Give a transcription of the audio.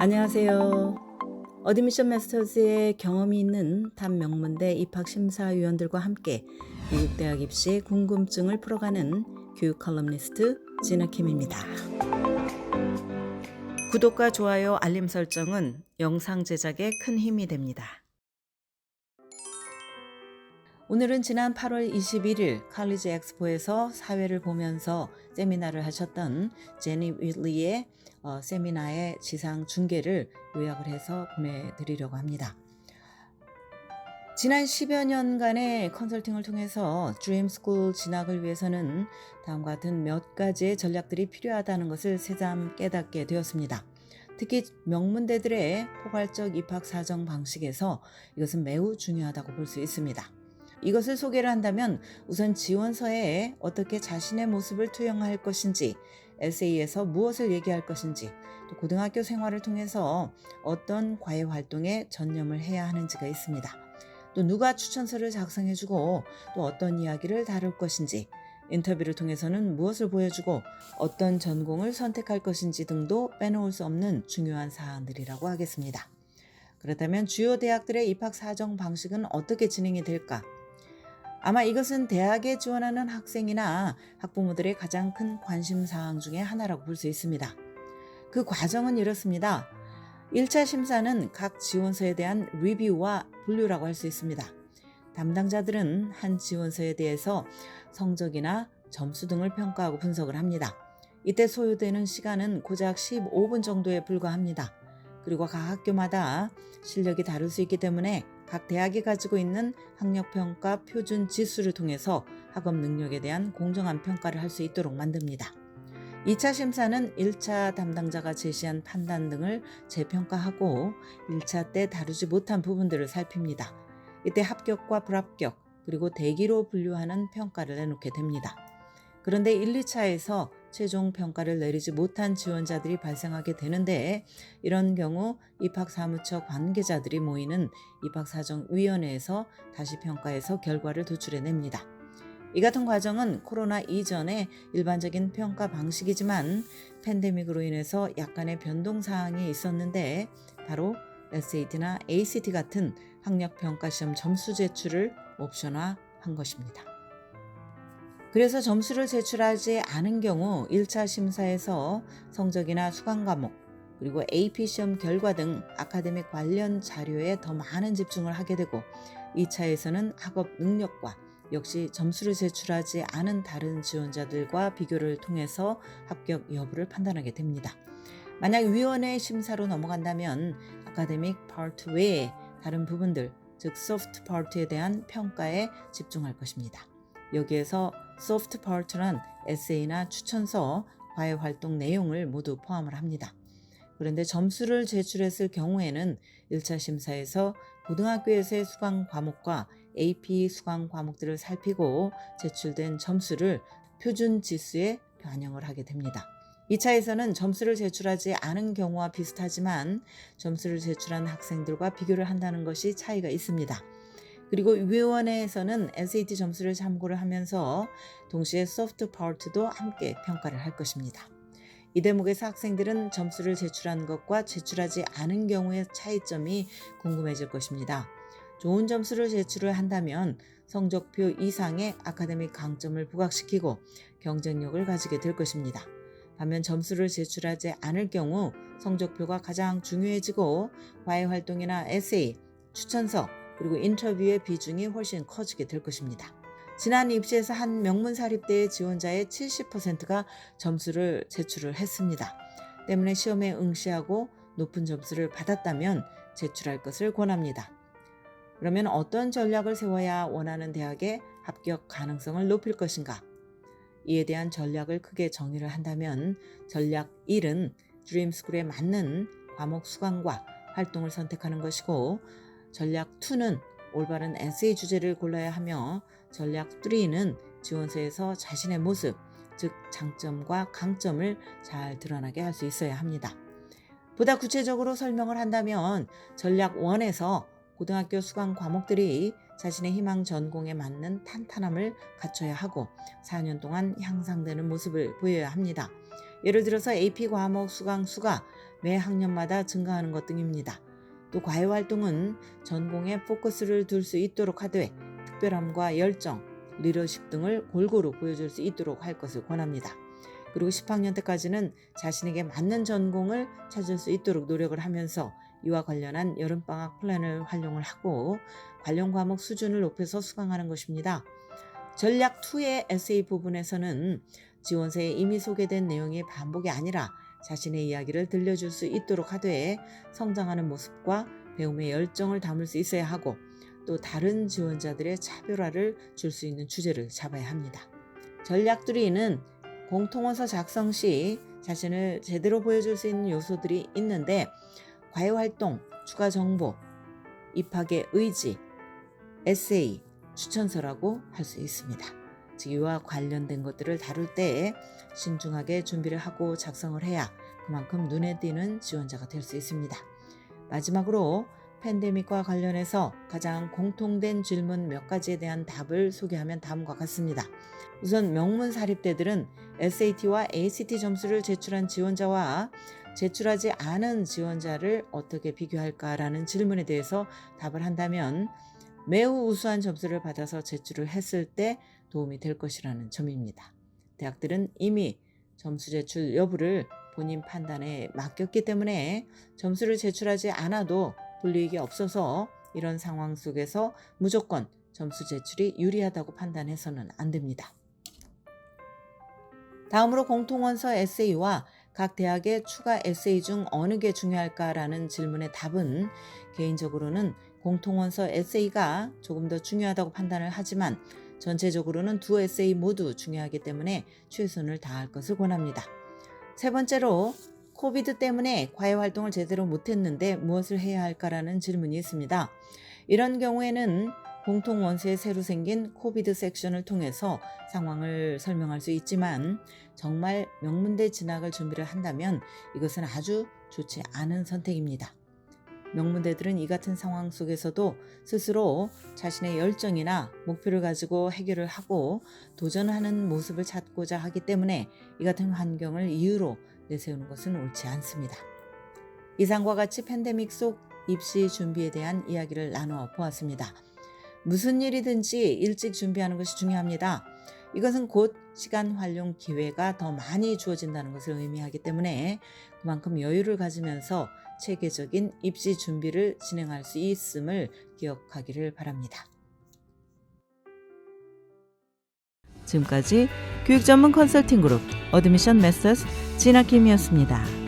안녕하세요. 어드미션 마스터즈의 경험이 있는 탑 명문대 입학심사위원들과 함께 미국 대학 입시 궁금증을 풀어가는 교육 컬럼니스트 진아킴입니다. 구독과 좋아요, 알림 설정은 영상 제작에 큰 힘이 됩니다. 오늘은 지난 8월 21일 칼리지 엑스포에서 사회를 보면서 세미나를 하셨던 제니 윌리의 세미나의 지상 중계를 요약을 해서 보내드리려고 합니다. 지난 10여 년간의 컨설팅을 통해서 드림 스쿨 진학을 위해서는 다음과 같은 몇 가지의 전략들이 필요하다는 것을 새삼 깨닫게 되었습니다. 특히 명문대들의 포괄적 입학 사정 방식에서 이것은 매우 중요하다고 볼 수 있습니다. 이것을 소개를 한다면 우선 지원서에 어떻게 자신의 모습을 투영할 것인지, 에세이에서 무엇을 얘기할 것인지, 또 고등학교 생활을 통해서 어떤 과외 활동에 전념을 해야 하는지가 있습니다. 또 누가 추천서를 작성해주고 또 어떤 이야기를 다룰 것인지, 인터뷰를 통해서는 무엇을 보여주고 어떤 전공을 선택할 것인지 등도 빼놓을 수 없는 중요한 사항들이라고 하겠습니다. 그렇다면 주요 대학들의 입학 사정 방식은 어떻게 진행이 될까? 아마 이것은 대학에 지원하는 학생이나 학부모들의 가장 큰 관심사항 중에 하나라고 볼 수 있습니다. 그 과정은 이렇습니다. 1차 심사는 각 지원서에 대한 리뷰와 분류라고 할 수 있습니다. 담당자들은 한 지원서에 대해서 성적이나 점수 등을 평가하고 분석을 합니다. 이때 소요되는 시간은 고작 15분 정도에 불과합니다. 그리고 각 학교마다 실력이 다를 수 있기 때문에 각 대학이 가지고 있는 학력평가 표준 지수를 통해서 학업 능력에 대한 공정한 평가를 할 수 있도록 만듭니다. 2차 심사는 1차 담당자가 제시한 판단 등을 재평가하고 1차 때 다루지 못한 부분들을 살핍니다. 이때 합격과 불합격 그리고 대기로 분류하는 평가를 내놓게 됩니다. 그런데 1, 2차에서 최종 평가를 내리지 못한 지원자들이 발생하게 되는데 이런 경우 입학사무처 관계자들이 모이는 입학사정위원회에서 다시 평가해서 결과를 도출해냅니다. 이 같은 과정은 코로나 이전의 일반적인 평가 방식이지만 팬데믹으로 인해서 약간의 변동사항이 있었는데 바로 SAT나 ACT 같은 학력평가시험 점수 제출을 옵션화한 것입니다. 그래서 점수를 제출하지 않은 경우 1차 심사에서 성적이나 수강 과목 그리고 AP 시험 결과 등 아카데믹 관련 자료에 더 많은 집중을 하게 되고 2차에서는 학업 능력과 역시 점수를 제출하지 않은 다른 지원자들과 비교를 통해서 합격 여부를 판단하게 됩니다. 만약 위원회 심사로 넘어간다면 아카데믹 파트 외에 다른 부분들, 즉 소프트 파트에 대한 평가에 집중할 것입니다. 여기에서 소프트 파트란 에세이나 추천서, 과외 활동 내용을 모두 포함을 합니다. 그런데 점수를 제출했을 경우에는 1차 심사에서 고등학교에서의 수강 과목과 AP 수강 과목들을 살피고 제출된 점수를 표준 지수에 반영을 하게 됩니다. 2차에서는 점수를 제출하지 않은 경우와 비슷하지만 점수를 제출한 학생들과 비교를 한다는 것이 차이가 있습니다. 그리고 위원회에서는 SAT 점수를 참고를 하면서 동시에 소프트 파트도 함께 평가를 할 것입니다. 이 대목에서 학생들은 점수를 제출한 것과 제출하지 않은 경우의 차이점이 궁금해질 것입니다. 좋은 점수를 제출을 한다면 성적표 이상의 아카데믹 강점을 부각시키고 경쟁력을 가지게 될 것입니다. 반면 점수를 제출하지 않을 경우 성적표가 가장 중요해지고 과외 활동이나 에세이, 추천서, 그리고 인터뷰의 비중이 훨씬 커지게 될 것입니다. 지난 입시에서 한 명문사립대의 지원자의 70%가 점수를 제출을 했습니다. 때문에 시험에 응시하고 높은 점수를 받았다면 제출할 것을 권합니다. 그러면 어떤 전략을 세워야 원하는 대학의 합격 가능성을 높일 것인가? 이에 대한 전략을 크게 정의를 한다면 전략 1은 드림스쿨에 맞는 과목 수강과 활동을 선택하는 것이고 전략 2는 올바른 에세이 주제를 골라야 하며 전략 3는 지원서에서 자신의 모습, 즉 장점과 강점을 잘 드러나게 할 수 있어야 합니다. 보다 구체적으로 설명을 한다면 전략 1에서 고등학교 수강 과목들이 자신의 희망 전공에 맞는 탄탄함을 갖춰야 하고 4년 동안 향상되는 모습을 보여야 합니다. 예를 들어서 AP 과목 수강 수가 매 학년마다 증가하는 것 등입니다. 또 과외 활동은 전공에 포커스를 둘 수 있도록 하되 특별함과 열정, 리더십 등을 골고루 보여줄 수 있도록 할 것을 권합니다. 그리고 10학년 때까지는 자신에게 맞는 전공을 찾을 수 있도록 노력을 하면서 이와 관련한 여름방학 플랜을 활용을 하고 관련 과목 수준을 높여서 수강하는 것입니다. 전략 2의 에세이 부분에서는 지원서에 이미 소개된 내용이 반복이 아니라 자신의 이야기를 들려줄 수 있도록 하되 성장하는 모습과 배움의 열정을 담을 수 있어야 하고 또 다른 지원자들의 차별화를 줄 수 있는 주제를 잡아야 합니다. 전략 3는 공통원서 작성 시 자신을 제대로 보여줄 수 있는 요소들이 있는데 과외 활동, 추가 정보, 입학의 의지, 에세이, 추천서라고 할 수 있습니다. 즉 이와 관련된 것들을 다룰 때 신중하게 준비를 하고 작성을 해야 그만큼 눈에 띄는 지원자가 될 수 있습니다. 마지막으로 팬데믹과 관련해서 가장 공통된 질문 몇 가지에 대한 답을 소개하면 다음과 같습니다. 우선 명문 사립대들은 SAT와 ACT 점수를 제출한 지원자와 제출하지 않은 지원자를 어떻게 비교할까라는 질문에 대해서 답을 한다면 매우 우수한 점수를 받아서 제출을 했을 때 도움이 될 것이라는 점입니다. 대학들은 이미 점수 제출 여부를 본인 판단에 맡겼기 때문에 점수를 제출하지 않아도 불이익이 없어서 이런 상황 속에서 무조건 점수 제출이 유리하다고 판단해서는 안 됩니다. 다음으로 공통원서 에세이와 각 대학의 추가 에세이 중 어느 게 중요할까라는 질문의 답은 개인적으로는 공통원서 에세이가 조금 더 중요하다고 판단을 하지만 전체적으로는 두 에세이 모두 중요하기 때문에 최선을 다할 것을 권합니다. 세 번째로 코비드 때문에 과외 활동을 제대로 못했는데 무엇을 해야 할까라는 질문이 있습니다. 이런 경우에는 공통원서에 새로 생긴 코비드 섹션을 통해서 상황을 설명할 수 있지만 정말 명문대 진학을 준비를 한다면 이것은 아주 좋지 않은 선택입니다. 명문대들은 이 같은 상황 속에서도 스스로 자신의 열정이나 목표를 가지고 해결을 하고 도전하는 모습을 찾고자 하기 때문에 이 같은 환경을 이유로 내세우는 것은 옳지 않습니다. 이상과 같이 팬데믹 속 입시 준비에 대한 이야기를 나누어 보았습니다. 무슨 일이든지 일찍 준비하는 것이 중요합니다. 이것은 곧 시간 활용 기회가 더 많이 주어진다는 것을 의미하기 때문에 그만큼 여유를 가지면서 체계적인 입시 준비를 진행할 수 있음을 기억하기를 바랍니다. 지금까지 교육 전문 컨설팅 그룹 어드미션 메서스 진학김이었습니다.